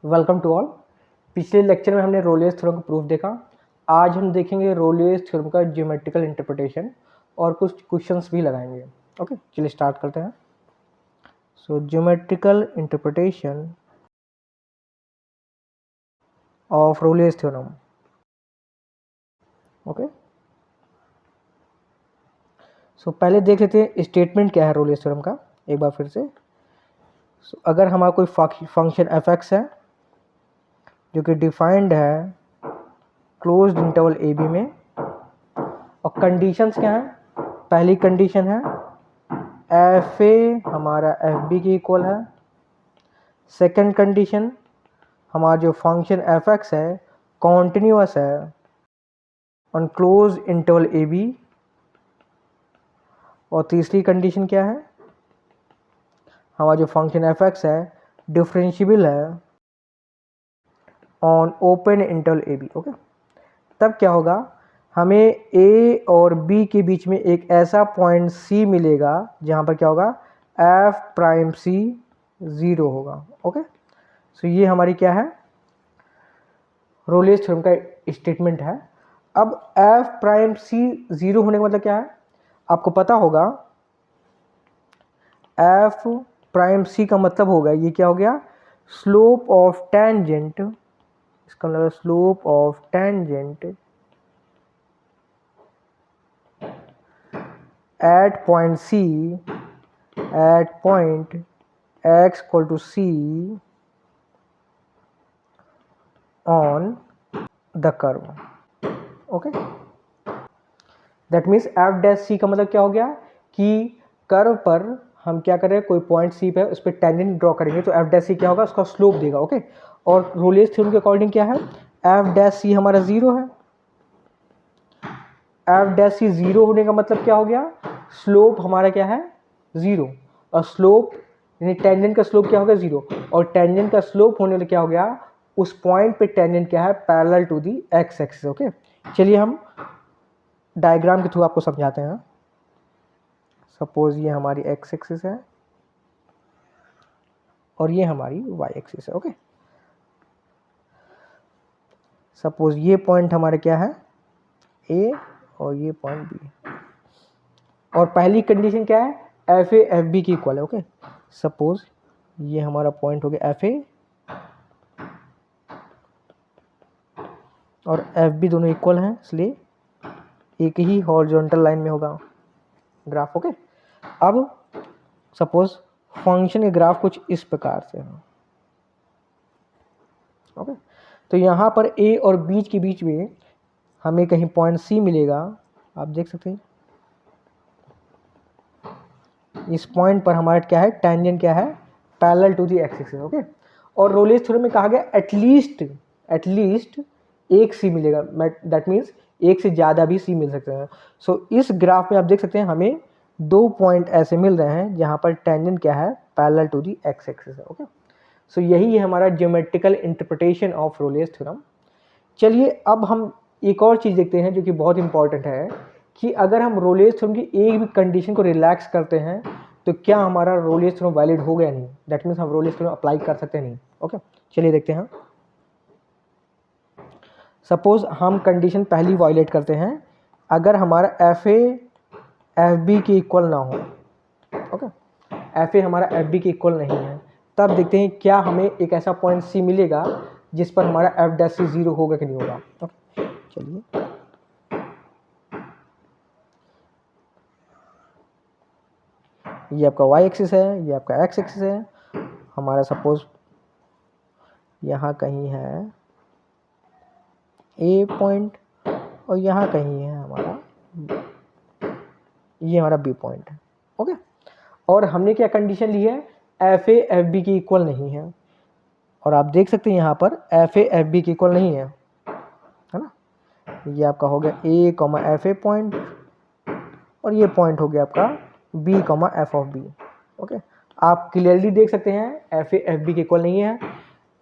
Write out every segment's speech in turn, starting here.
Welcome to all. पिछले lecture में हमने रोलियस थ्योरम का प्रूफ देखा। आज हम देखेंगे रोलियस थ्योरम का ज्योमेट्रिकल इंटरप्रिटेशन और कुछ क्वेश्चंस भी लगाएंगे। ओके, चलिए स्टार्ट करते हैं। So geometrical interpretation of Rolle's theorem. Okay, so पहले देख लेते हैं स्टेटमेंट क्या है रोलियस थ्योरम का एक बार फिर से। अगर हमारा कोई फंक्शन एफ एक्स है जो कि डिफाइंड है क्लोज्ड इंटरवल ए बी में, और कंडीशंस क्या है? पहली कंडीशन है एफ ए हमारा एफ बी के इक्वल है। सेकंड कंडीशन हमारा जो फंक्शन एफ एक्स है कॉन्टिन्यूअस है on close interval A B. और तीसरी कंडीशन क्या है? हमारा जो फंक्शन एफ एक्स है डिफरेंशिएबल है on open interval A B. Okay, तब क्या होगा? हमें ए और बी के बीच में एक ऐसा पॉइंट सी मिलेगा जहाँ पर क्या होगा? एफ प्राइम सी 0 होगा। ओके, सो ये हमारी क्या है? रोलियस थ्योरम का स्टेटमेंट है। अब एफ प्राइम सी 0 होने का मतलब क्या है? आपको पता होगा एफ प्राइम सी का मतलब होगा ये क्या हो गया? Slope of tangent. इसका मतलब slope of tangent at point C at point x equal to C on the curve. Okay, that means f dash C का मतलब क्या हो गया कि कर्व पर हम क्या कर रहे हैं, कोई पॉइंट C पे उस पर टेंजेंट ड्रॉ करेंगे तो f dash C क्या होगा? उसका स्लोप देगा। ओके, और रोलियस थ्योरम के अकॉर्डिंग क्या है? f dash C हमारा 0 है। f dash C 0 होने का मतलब क्या हो गया? स्लोप हमारा क्या है? 0। और स्लोप यानी टेंजेंट का स्लोप क्या हो गया? 0। और टेंजेंट का स्लोप होने वाला क्या हो गया? उस पॉइंट पे टेंजेंट क्या है? Parallel to the X axis. Okay, चलिए हम डायग्राम के थ्रू आपको समझाते हैं। सपोज ये हमारी एक्स एक्सिस है और ये हमारी वाई एक्सिस है। ओके, सपोज ये पॉइंट हमारे क्या है? ए और ये पॉइंट बी। और पहली कंडीशन क्या है? एफ ए एफ बी की इक्वल है। ओके, सपोज ये हमारा पॉइंट हो गया एफ ए और एफ बी, दोनों इक्वल हैं इसलिए एक ही हॉरिजॉन्टल लाइन में होगा ग्राफ। ओके, अब सपोज फंक्शन के ग्राफ कुछ इस प्रकार से है। ओके, तो यहाँ पर ए और बी के बीच में हमें कहीं पॉइंट सी मिलेगा। आप देख सकते हैं इस पॉइंट पर हमारा क्या है? टेंजेंट क्या है? Parallel to the X axis. Okay, और रोलियस थ्योरम में कहा गया एटलीस्ट एक सी मिलेगा। दैट मीन्स एक से ज़्यादा भी सी मिल सकते हैं। सो इस ग्राफ में आप देख सकते हैं हमें दो पॉइंट ऐसे मिल रहे हैं जहाँ पर टेंजेंट क्या है? Parallel to the X axis है। ओके, सो यही है हमारा geometrical interpretation of Rolle's theorem. चलिए अब हम एक और चीज़ देखते हैं जो कि बहुत इंपॉर्टेंट है कि अगर हम रोलियस थ्योरम की एक भी कंडीशन को रिलैक्स करते हैं तो क्या हमारा रोलियस थ्योरम वैलिड हो गया? नहीं, दैट मीन्स हम रोलियस थ्योरम अप्लाई कर सकते हैं नहीं। ओके, चलिए देखते हैं। सपोज हम कंडीशन पहली वायलेट करते हैं, अगर हमारा एफ ए एफ बी के इक्वल ना हो। ओके, एफ ए हमारा एफ बी के इक्वल नहीं है, तब देखते हैं क्या हमें एक ऐसा पॉइंट सी मिलेगा जिस पर हमारा एफ डैश सी 0 होगा कि नहीं होगा। ओके, चलिए ये आपका y एक्सिस है, ये आपका x एक्सिस है। हमारा सपोज यहाँ कहीं है a पॉइंट और यहाँ कहीं है हमारा ये हमारा b पॉइंट है। ओके, और हमने क्या कंडीशन ली है? एफ ए एफ बी की इक्वल नहीं है। और आप देख सकते हैं यहाँ पर एफ ए एफ बी की इक्वल नहीं है ना। ये आपका हो गया a comma F A point और ये पॉइंट हो गया आपका b comma F of B. Okay, आप क्लियरली देख सकते हैं एफ ए एफ बी के इक्वल नहीं है।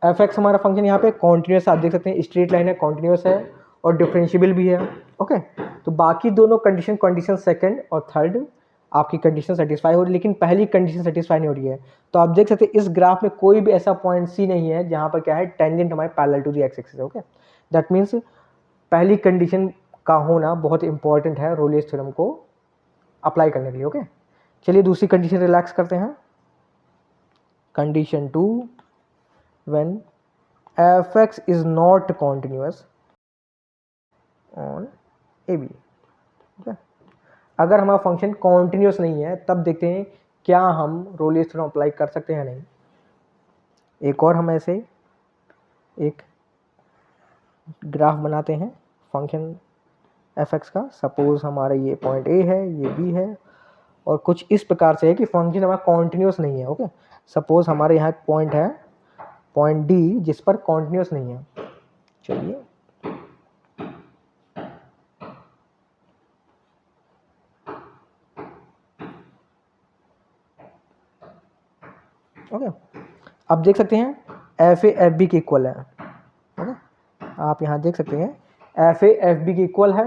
एफ एक्स हमारा फंक्शन यहाँ पे कॉन्टिन्यूस, आप देख सकते हैं स्ट्रेट लाइन है, कॉन्टिन्यूस है और डिफरेंशिएबल भी है। ओके, तो बाकी दोनों कंडीशन सेकंड और थर्ड आपकी कंडीशन सेटिस्फाई हो रही है, लेकिन पहली कंडीशन सेटिस्फाई नहीं हो रही है। तो आप देख सकते हैं इस ग्राफ में कोई भी ऐसा पॉइंट सी नहीं है जहाँ पर क्या है टेंजेंट हमारे parallel to the X axis है। ओके, दैट मीन्स पहली कंडीशन का होना बहुत इंपॉर्टेंट है रोलियस थ्योरम को अप्लाई करने के लिए। ओके, चलिए दूसरी कंडीशन रिलैक्स करते हैं। Condition 2, when f(x) is not continuous on A B. अगर हमारा फंक्शन कॉन्टिन्यूअस नहीं है तब देखते हैं क्या हम रोलियस थ्योरम अप्लाई कर सकते हैं नहीं। एक और हम ऐसे एक ग्राफ बनाते हैं फंक्शन f(x) का। सपोज हमारा ये पॉइंट ए है, ये बी है, और कुछ इस प्रकार से है कि फंक्शन हमारा कॉन्टिन्यूअस नहीं है। ओके, सपोज हमारे यहाँ एक पॉइंट है, पॉइंट डी, जिस पर कॉन्टिन्यूअस नहीं है। चलिए ओके, अब देख सकते हैं एफ ए एफ बी के इक्वल है। ओके, आप यहाँ देख सकते हैं एफ ए एफ बी के इक्वल है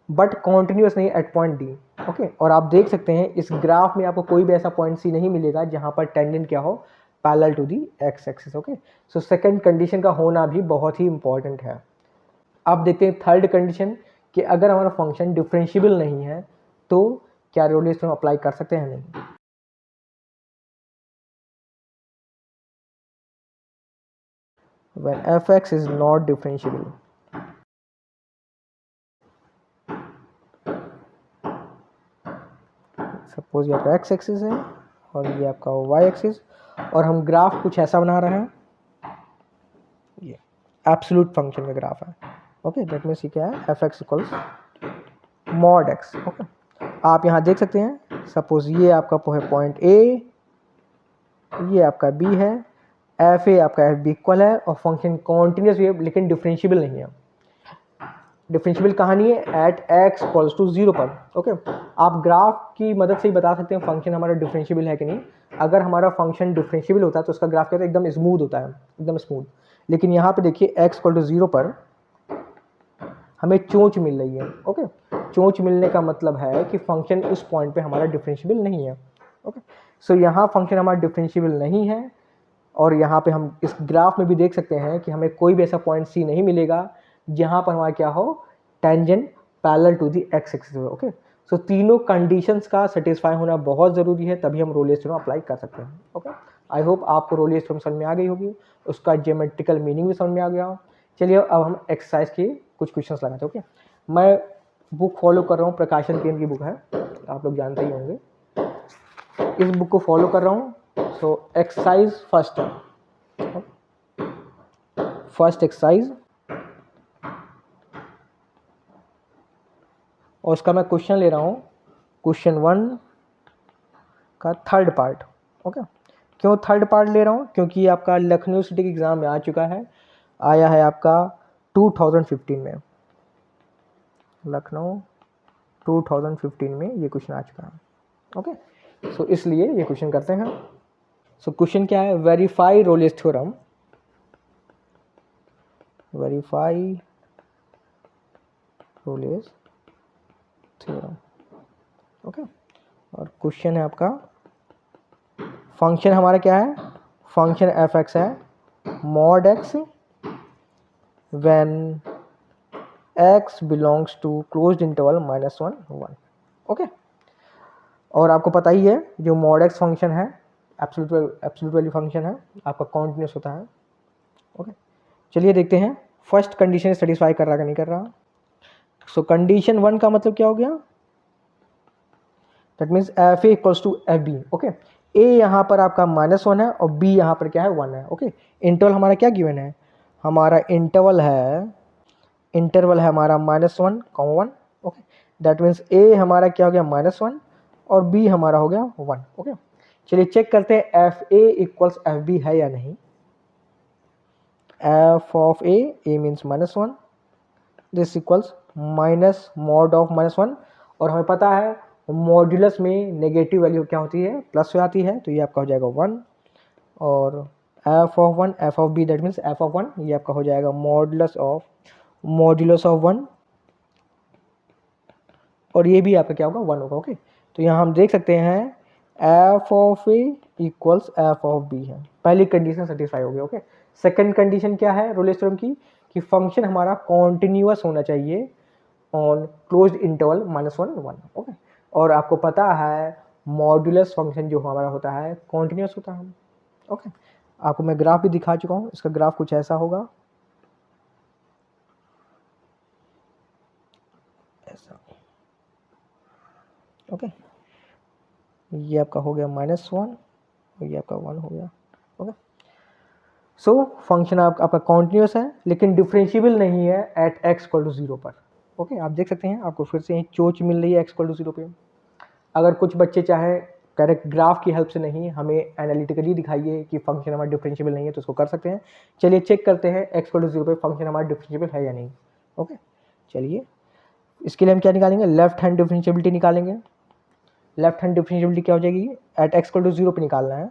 बट कॉन्टिन्यूअस नहीं एट पॉइंट डी। ओके, और आप देख सकते हैं इस ग्राफ में आपको कोई भी ऐसा पॉइंट सी नहीं मिलेगा जहाँ पर टेंजेंट क्या हो parallel to the X axis. Okay, so second condition का होना भी बहुत ही इंपॉर्टेंट है। अब देखते हैं थर्ड कंडीशन कि अगर हमारा फंक्शन डिफरेंशिएबल नहीं है तो क्या रोलियस थ्योरम अप्लाई कर सकते हैं नहीं। When f(x) is not differentiable, suppose ये आपका x एक्सिस है और ये आपका y एक्सिस, और हम ग्राफ कुछ ऐसा बना रहे हैं, ये एब्सोल्यूट फंक्शन का ग्राफ है। ओके, दैट मीन्स ये क्या है f(x) equals mod x। Okay, आप यहाँ देख सकते हैं सपोज ये आपका पॉइंट a, ये आपका b है, एफ ए आपका एफ बी इक्वल है और फंक्शन कॉन्टिन्यूस भी है लेकिन डिफरेंशिएबल नहीं है। डिफरेंशिएबल कहाँ नहीं है एट एक्स इक्वल्स टू 0 पर। ओके, आप ग्राफ की मदद से ही बता सकते हैं फंक्शन हमारा डिफरेंशिएबल है कि नहीं। अगर हमारा फंक्शन डिफरेंशिएबल होता है तो उसका ग्राफ क्या होता है एकदम स्मूथ होता है, एकदम स्मूथ। लेकिन यहाँ पे देखिए एक्स इक्वल टू 0 पर हमें चोंच मिल रही है। ओके, चोंच मिलने का मतलब है कि फंक्शन उस पॉइंट पे हमारा डिफरेंशिएबल नहीं है। ओके, सो यहाँ फंक्शन हमारा डिफरेंशिएबल नहीं है और यहाँ पे हम इस ग्राफ में भी देख सकते हैं कि हमें कोई भी ऐसा पॉइंट सी नहीं मिलेगा जहाँ पर हमारा क्या हो tangent parallel to the X axis हो। ओके, सो तीनों कंडीशंस का सेटिस्फाई होना बहुत ज़रूरी है, तभी हम रोलियस थ्योरम अप्लाई कर सकते हैं। ओके, आई होप आपको रोलियस थ्योरम समझ में आ गई होगी, उसका ज्योमेट्रिकल मीनिंग भी समझ में आ गया हो। चलिए अब हम एक्सरसाइज के कुछ क्वेश्चंस लगाते हैं। ओके, मैं बुक फॉलो कर रहा हूँ, प्रकाशन केंद्र की बुक है, आप लोग जानते ही होंगे। इस बुक को फॉलो कर रहा हूँ। सो एक्सरसाइज फर्स्ट एक्सरसाइज, और उसका मैं क्वेश्चन ले रहा हूँ, क्वेश्चन 1 का थर्ड पार्ट। ओके, क्यों थर्ड पार्ट ले रहा हूँ, क्योंकि ये आपका लखनऊ सिटी के एग्ज़ाम में आ चुका है, आया है आपका 2015 में, लखनऊ 2015 में ये क्वेश्चन आ चुका है। ओके, सो इसलिए ये क्वेश्चन करते हैं। सो क्वेश्चन क्या है, verify Rolle's theorem, verify Rolle's theorem. Okay, और क्वेश्चन है आपका फंक्शन हमारा क्या है, फंक्शन f(x) है mod x when x belongs to closed interval -1 1। ओके, और आपको पता ही है जो मॉड x फंक्शन है एब्सोल्यूट वैल्यू फंक्शन है, आपका कॉन्टिन्यूस होता है। ओके, चलिए देखते हैं फर्स्ट कंडीशन सेटिस्फाई कर रहा कि नहीं कर रहा। सो कंडीशन 1 का मतलब क्या हो गया, that means F A equals to F B. Okay, A यहाँ पर आपका -1 है और बी यहाँ पर क्या है 1 है। ओके, इंटरवल हमारा क्या गिवन है, हमारा इंटरवल है हमारा -1, 1। ओके, दैट मीन्स ए हमारा क्या हो गया -1 और बी हमारा हो गया 1। ओके, चलिए चेक करते हैं F A equals F B है या नहीं। F of A means -1, this equals minus mod of -1, और हमें पता है मॉड्यूलस में नेगेटिव वैल्यू क्या होती है, प्लस हो जाती है, तो ये आपका हो जाएगा 1। और F of 1 F of B that means F of 1 ये आपका हो जाएगा मॉड्यूलस ऑफ 1, और ये भी आपका क्या होगा 1 होगा। ओके, तो यहाँ हम देख सकते हैं F of A equals F of B है, पहली कंडीशन सेटिस्फाई हो गई। ओके, सेकंड कंडीशन क्या है रोलेस थ्योरम की, कि फंक्शन हमारा कॉन्टिन्यूअस होना चाहिए ऑन क्लोज्ड इंटरवल -1 1। ओके, और आपको पता है मॉड्यूलस फंक्शन जो हमारा होता है कॉन्टिन्यूअस होता है। ओके, आपको मैं ग्राफ भी दिखा चुका हूँ, इसका ग्राफ कुछ ऐसा होगा, ऐसा। ओके, ये आपका हो गया -1 और ये आपका 1 हो गया। ओके, सो फंक्शन आपका कॉन्टिन्यूअस है लेकिन डिफरेंशिएबल नहीं है एट x इक्वल टू 0 पर। ओके, आप देख सकते हैं आपको फिर से एक चोच मिल रही है x इक्वल टू 0 पे। अगर कुछ बच्चे चाहे करेक्ट ग्राफ की हेल्प से नहीं, हमें एनालिटिकली दिखाइए कि फंक्शन हमारा डिफरेंशिएबल नहीं है, तो उसको कर सकते हैं। चलिए चेक करते हैं x इक्वल टू 0 पे फंक्शन हमारा डिफरेंशिएबल है या नहीं। ओके, चलिए इसके लिए हम क्या निकालेंगे, लेफ्ट हैंड डिफरेंशिएबिलिटी निकालेंगे। लेफ्ट हैंड डिफरेंशिएबिलिटी क्या हो जाएगी, एट x इक्वल टू 0 पे निकालना है,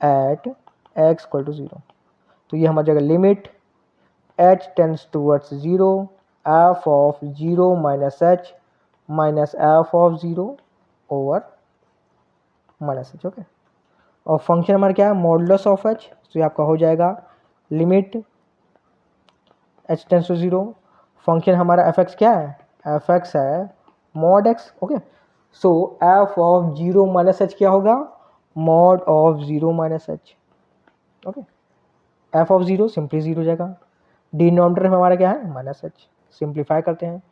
एट x इक्वल टू 0। तो ये हमारी जगह limit h tends towards 0 f of 0 minus h minus f of 0 over minus h। Okay, और फंक्शन हमारा क्या है, मॉडुलस ऑफ h, तो ये आपका हो जाएगा limit h tends to 0। Function हमारा fx क्या है, fx है mod x। Okay, so f of 0 minus h क्या होगा, mod of 0 minus h। Okay, f of 0 simply 0 हो जाएगा, डिनोमिनेटर में हमारा क्या है माइनस h, सिंप्लीफाई करते हैं।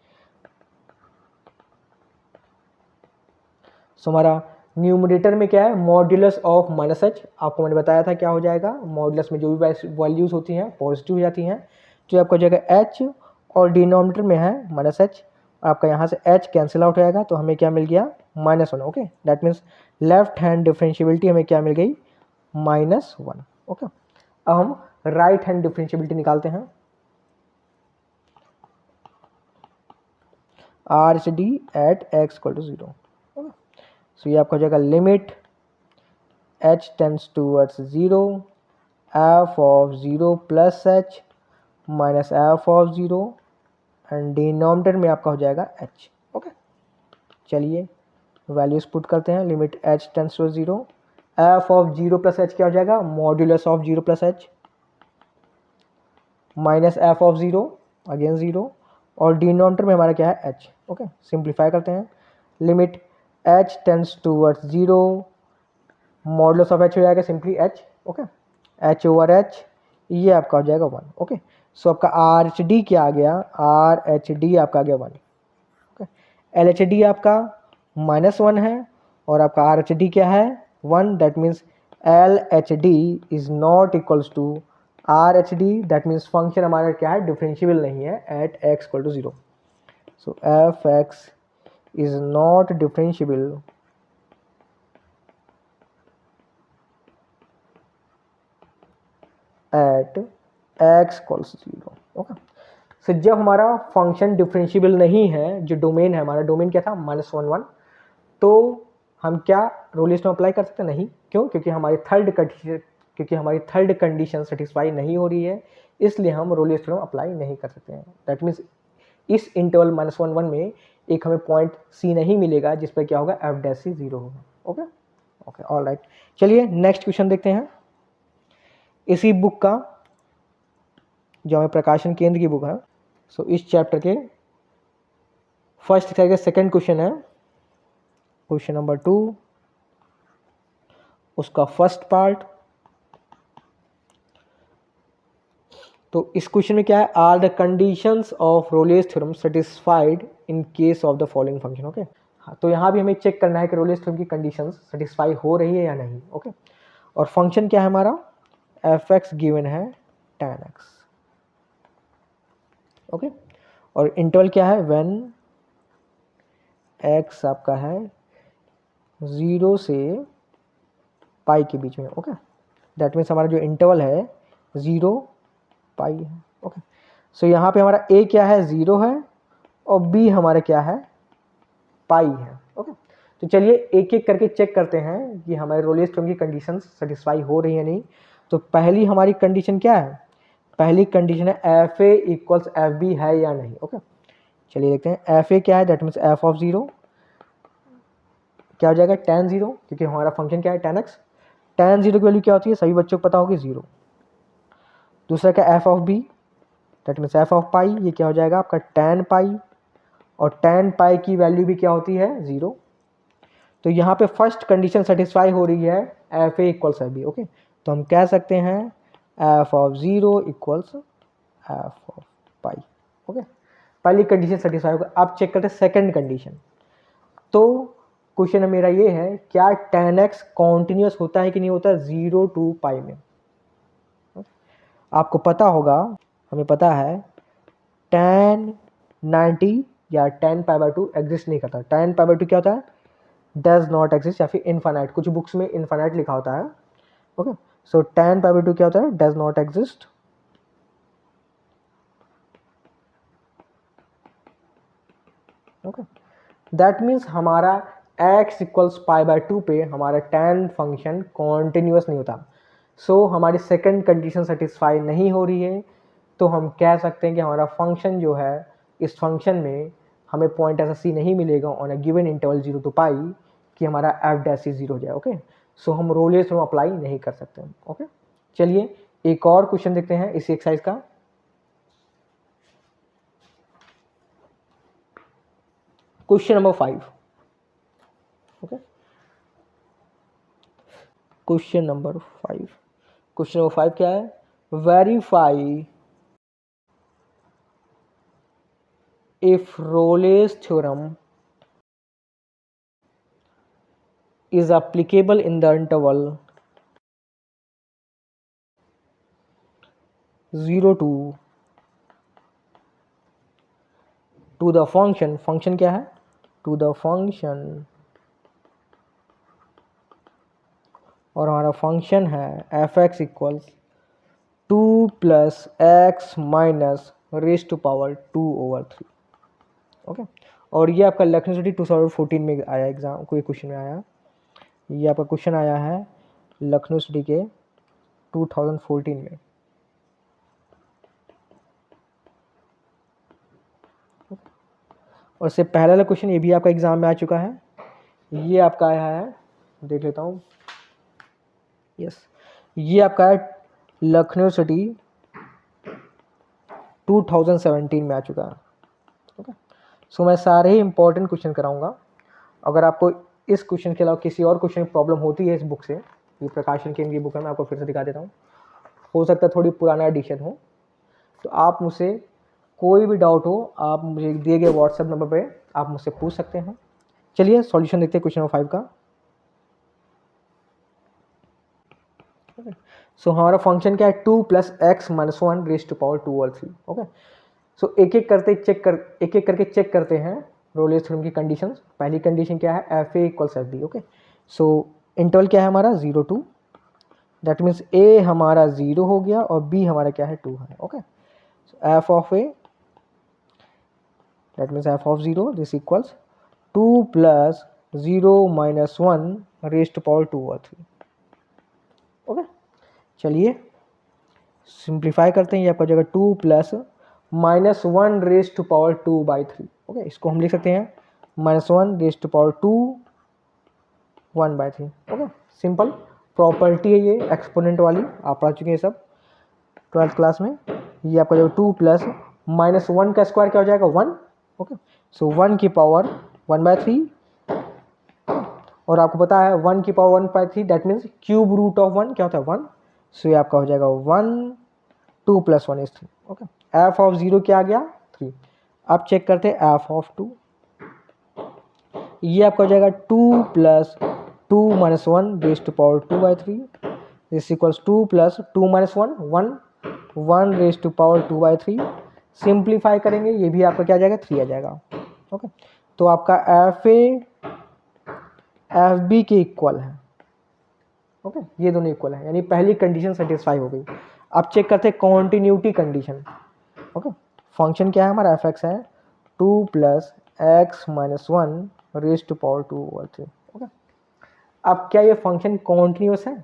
सो हमारा न्यूमरेटर में क्या है, मॉड्यूलस ऑफ माइनस h। आपको मैंने बताया था क्या हो जाएगा, मॉड्यूलस में जो भी वैल्यूज होती हैं पॉजिटिव हो जाती हैं, तो आपका हो जाएगा h, और डिनोमिनेटर में है माइनस h, और आपका यहाँ से h कैंसिल आउट हो जाएगा, तो हमें क्या मिल गया -1। Okay, that means left hand differentiability हमें क्या मिल गई -1। ओके, अब हम राइट हैंड डिफरेंशिएबिलिटी निकालते हैं, R H D at x equal to 0। So ये आपका हो जाएगा limit h tends towards 0 f of 0 plus h minus f of 0 and denominator में आपका हो जाएगा h। ओके, चलिए वैल्यूज पुट करते हैं, limit h tends to 0 f of 0 plus h क्या हो जाएगा, modulus of 0 plus h minus f of 0 again 0, और डिनोमिनेटर में हमारा क्या है h। ओके, सिंप्लीफाई करते हैं, limit h tends towards 0 modulus of h हो जाएगा simply h। Okay, h over h, ये आपका हो जाएगा 1। ओके, सो आपका आर एच डी क्या आ गया, आर एच डी आपका आ गया 1। ओके, एल एच डी आपका -1 है, और आपका आर एच डी क्या है 1, that means L H D is not equals to R H D, that means function हमारा क्या है डिफरेंशिएबल नहीं है at x equal to 0। So F X is not differentiable at x equals 0। Okay, so जब हमारा function differentiable नहीं है, जो डोमेन है हमारा, डोमेन क्या था -1 1, तो हम क्या रोल लिस्ट में अप्लाई कर सकते हैं, नहीं। क्यों, क्योंकि हमारी थर्ड कंडीशन सेटिस्फाई नहीं हो रही है, इसलिए हम रोल लिस्ट में अप्लाई नहीं कर सकते हैं। दैट मीन्स इस इंटरवल -1 1 में एक हमें पॉइंट सी नहीं मिलेगा जिस पर क्या होगा एफ डैश सी 0 होगा। ओके ओके, ऑल राइट, चलिए नेक्स्ट क्वेश्चन देखते हैं। इसी बुक का, जो हमें प्रकाशन केंद्र की बुक है, सो इस चैप्टर के फर्स्ट का सेकंड क्वेश्चन है, क्वेश्चन नंबर 2, उसका फर्स्ट पार्ट। तो इस क्वेश्चन में क्या है, are the conditions of Rolle's theorem satisfied in case of the following function. Okay, तो यहाँ भी हमें चेक करना है कि रोलेस थ्योरम की कंडीशंस सेटिस्फाई हो रही है या नहीं। ओके, और फंक्शन क्या है हमारा, एफ एक्स गिवन है tan x। ओके, और इंटरवल क्या है, व्हेन x आपका है 0 से पाई के बीच में। ओके, दैट मीन्स हमारा जो इंटरवल है 0 पाई है। ओके, सो यहाँ पे हमारा a क्या है 0 है, और b हमारा क्या है पाई है। ओके, तो चलिए एक एक करके चेक करते हैं कि हमारे रोलेस थ्योरम की कंडीशंस सेटिस्फाई हो रही है नहीं। तो पहली हमारी कंडीशन क्या है, पहली कंडीशन है F A equals F B है या नहीं। ओके, चलिए देखते हैं एफ ए क्या है, दैट मीन्स एफ ऑफ 0 क्या हो जाएगा tan 0, क्योंकि हमारा फंक्शन क्या है tan x, tan 0 की वैल्यू क्या होती है सभी बच्चों को पता होगी 0। दूसरा क्या f of b, that means f of pi, ये क्या हो जाएगा आपका tan पाई, और tan पाई की वैल्यू भी क्या होती है 0। तो यहाँ पे फर्स्ट कंडीशन सेटिस्फाई हो रही है F A equals F B. Okay, तो हम कह सकते हैं F of 0 equals F of pi. Okay, पहली कंडीशन सेटिस्फाई होगा। अब चेक करते हैं सेकंड कंडीशन। तो क्वेश्चन मेरा ये है, क्या tan x कॉन्टिन्यूस होता है कि नहीं होता 0 to पाई में। आपको पता होगा, हमें पता है tan 90 या tan π/2 एग्जिस्ट नहीं करता। tan π/2 क्या होता है, डज नॉट एग्जिस्ट, या फिर इनफाइनाइट, कुछ बुक्स में इनफाइनाइट लिखा होता है। ओके, सो tan π/2 क्या होता है, does not exist. Okay, that means हमारा x इक्वल्स π/2 पे हमारा tan फंक्शन कॉन्टिन्यूस नहीं होता। सो हमारी सेकंड कंडीशन सेटिस्फाई नहीं हो रही है, तो हम कह सकते हैं कि हमारा फंक्शन जो है, इस फंक्शन में हमें पॉइंट ऐसा सी नहीं मिलेगा on a given interval 0 to पाई कि हमारा एफ डैश सी 0 हो जाए। ओके, सो हम रोलेस थ्योरम अप्लाई नहीं कर सकते। ओके, चलिए एक और क्वेश्चन देखते हैं इसी एक्सरसाइज का। Question number 5। Okay, question number 5। Question number 5 क्या है, verify if Rolle's theorem is applicable in the interval 0 to the function क्या है, to the function, और हमारा फंक्शन है F X equals 2 + x minus raise to power 2/3। Okay, और ये आपका लखनऊ सिटी 2014 में आया एग्जाम, कोई क्वेश्चन में आया। ये आपका क्वेश्चन आया है लखनऊ सिटी के 2014 में। और इससे पहला वाला क्वेश्चन ये भी आपका एग्जाम में आ चुका है। ये आपका आया है, देख लेता हूँ, यस, ये आपका है लखनऊ सिटी 2017 में आ चुका है। ओके, सो मैं सारे ही इंपॉर्टेंट क्वेश्चन कराऊंगा। अगर आपको इस क्वेश्चन के अलावा किसी और क्वेश्चन की प्रॉब्लम होती है इस बुक से, ये प्रकाशन केंद्र की बुक है, मैं आपको फिर से दिखा देता हूँ, हो सकता है थोड़ी पुराना एडिशन हो, तो आप मुझसे कोई भी डाउट हो, आप मुझे दिए गए व्हाट्सएप नंबर पे आप मुझसे पूछ सकते हैं। चलिए सॉल्यूशन देखते हैं क्वेश्चन नंबर 5 का। सो हमारा फंक्शन क्या है, 2 + x - 1 raise to power 2/3। Okay, so एक एक करके चेक करते हैं रोलेस थ्योरम की कंडीशंस। पहली कंडीशन क्या है, F A equals F B. Okay, so interval क्या है हमारा 0 to, दैट मीन्स ए हमारा 0 हो गया और बी हमारा क्या है 2 है। Okay, F of A, that means F of 0 this equals 2 + 0 - 1 raise to power 2/3। Okay, चलिए सिंप्लीफाई करते हैं। ये आपका जगह 2 + -1 रेज टू पावर 2/3। ओके, इसको हम लिख सकते हैं -1 raise to power 2 1/3। Okay, simple property है ये एक्सपोनेंट वाली, आप पढ़ चुके हैं सब 12th क्लास में। ये आपका जो 2 + -1 का स्क्वायर क्या हो जाएगा 1। ओके, सो 1 की पावर 1/3, और आपको पता है 1 की power 1/3 that means cube root of 1 क्या होता है 1। सो ये आपका हो जाएगा 1, 2 + 1 is 3। ओके, एफ ऑफ 0 क्या आ गया 3। अब चेक करते हैं एफ ऑफ 2, ये आपका हो जाएगा 2 + 2 - 1 raise to power 2/3 this equals 2 + 2 - 1 1 raise to power 2/3। Simplify करेंगे, ये भी आपका क्या आ जाएगा 3 आ जाएगा। ओके, तो आपका एफ ए एफ बी के इक्वल है। ओके, ये दोनों इक्वल है, यानी पहली कंडीशन सेटिस्फाई हो गई। अब चेक करते हैं कॉन्टिन्यूटी कंडीशन। ओके, फंक्शन क्या है हमारा एफ एक्स है 2 + x - 1 raise to power 2/3। Okay, अब क्या ये फंक्शन कॉन्टिन्यूस है।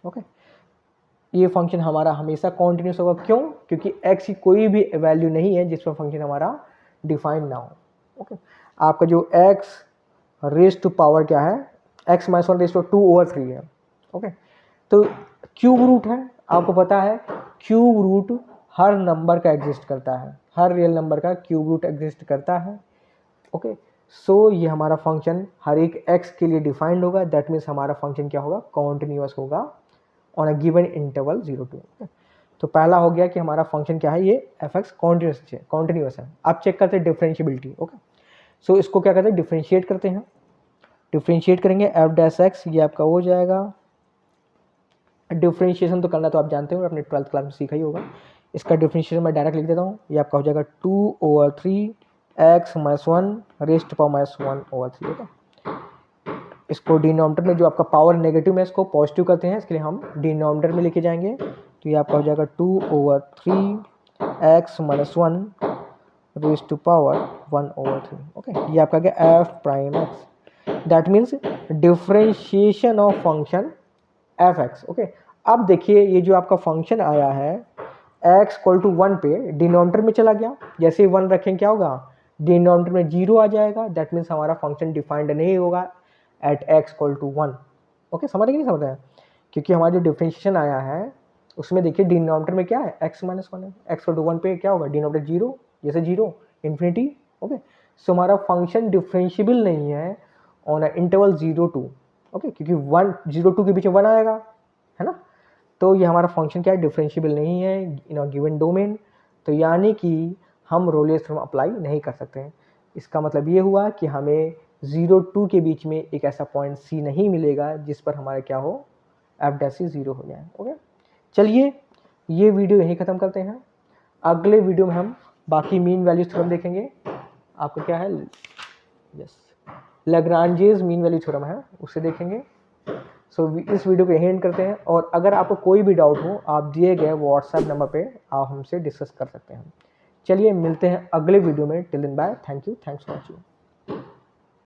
ओके, ये फंक्शन हमारा हमेशा कॉन्टिन्यूस होगा, क्यों, क्योंकि x की कोई भी वैल्यू नहीं है जिस पर फंक्शन हमारा डिफाइन ना हो। ओके, आपका जो x रेस टू पावर क्या है, x minus one raise to 2/3 है। ओके, तो क्यूब रूट है, आपको पता है क्यूब रूट हर नंबर का एग्जिस्ट करता है, हर रियल नंबर का क्यूब रूट एग्जिस्ट करता है। ओके, सो ये हमारा फंक्शन हर एक x के लिए डिफाइंड होगा, दैट मीन्स हमारा फंक्शन क्या होगा, कॉन्टिन्यूअस होगा on a given interval 0 to। तो पहला हो गया कि हमारा फंक्शन क्या है, ये एफ एक्स कॉन्टिन्यूअस है। अब चेक करते हैं डिफरेंशिएबिलिटी। ओके, सो इसको क्या करते हैं, डिफरेंशिएट करते हैं। डिफरेंशिएट करेंगे एफ डैश एक्स, ये आपका हो जाएगा, डिफरेंशिएशन तो करना तो आप जानते हो, अपने 12th क्लास में सीखा ही होगा। इसका डिफरेंशिएशन मैं डायरेक्ट लिख देता हूँ, ये आपका हो जाएगा 2/3 x minus one raised to power minus 1/3। Okay, इसको डिनोमिनेटर में जो आपका पावर नेगेटिव में इसको पॉजिटिव करते हैं, इसके लिए हम डिनोमिनेटर में लेके जाएंगे, तो ये आपका हो जाएगा 2/3 x minus one raise to power 1/3। Okay, ये आपका गया F prime X, that means differentiation of function F X. Okay, अब देखिए ये जो आपका फंक्शन आया है x इक्वल टू 1 पे डिनोमिनेटर में चला गया, जैसे ही 1 रखेंगे क्या होगा, डिनोमिनेटर में 0 आ जाएगा, दैट मीन्स हमारा फंक्शन डिफाइंड नहीं होगा at x equal to 1। Okay, समझ रहे कि नहीं समझ रहे हैं, क्योंकि हमारा जो डिफरेंशिएशन आया है उसमें देखिए डिनोमिनेटर में क्या है, x माइनस वन है, x इक्वल टू 1 पे क्या होगा, डिनोमिनेटर 0, जैसे 0 इन्फिनिटी। ओके, सो हमारा फंक्शन डिफरेंशिएबल नहीं है ऑन इंटरवल 0 to। ओके, क्योंकि 1 0 2 के बीच में 1 आएगा, है ना, तो ये हमारा फंक्शन क्या है, डिफरेंशिएबल नहीं है इन अ गिवन डोमेन, तो यानी कि हम रोलियस थ्योरम अप्लाई नहीं कर सकते हैं। इसका मतलब ये हुआ कि हमें 0 2 के बीच में एक ऐसा पॉइंट सी नहीं मिलेगा जिस पर हमारा क्या हो, एफ डैश सी 0 हो जाए। ओके, चलिए ये वीडियो यहीं ख़त्म करते हैं, अगले वीडियो में हम बाकी मीन वैल्यूज थ्योरम देखेंगे। आपका क्या है, yes, Lagrange's mean value theorem है, उससे देखेंगे। सो इस वीडियो को यहीं एंड करते हैं, और अगर आपको कोई भी डाउट हो आप दिए गए व्हाट्सएप नंबर पे आप हमसे डिस्कस कर सकते हैं। चलिए मिलते हैं अगले वीडियो में, till then bye, thank you, thanks for watching.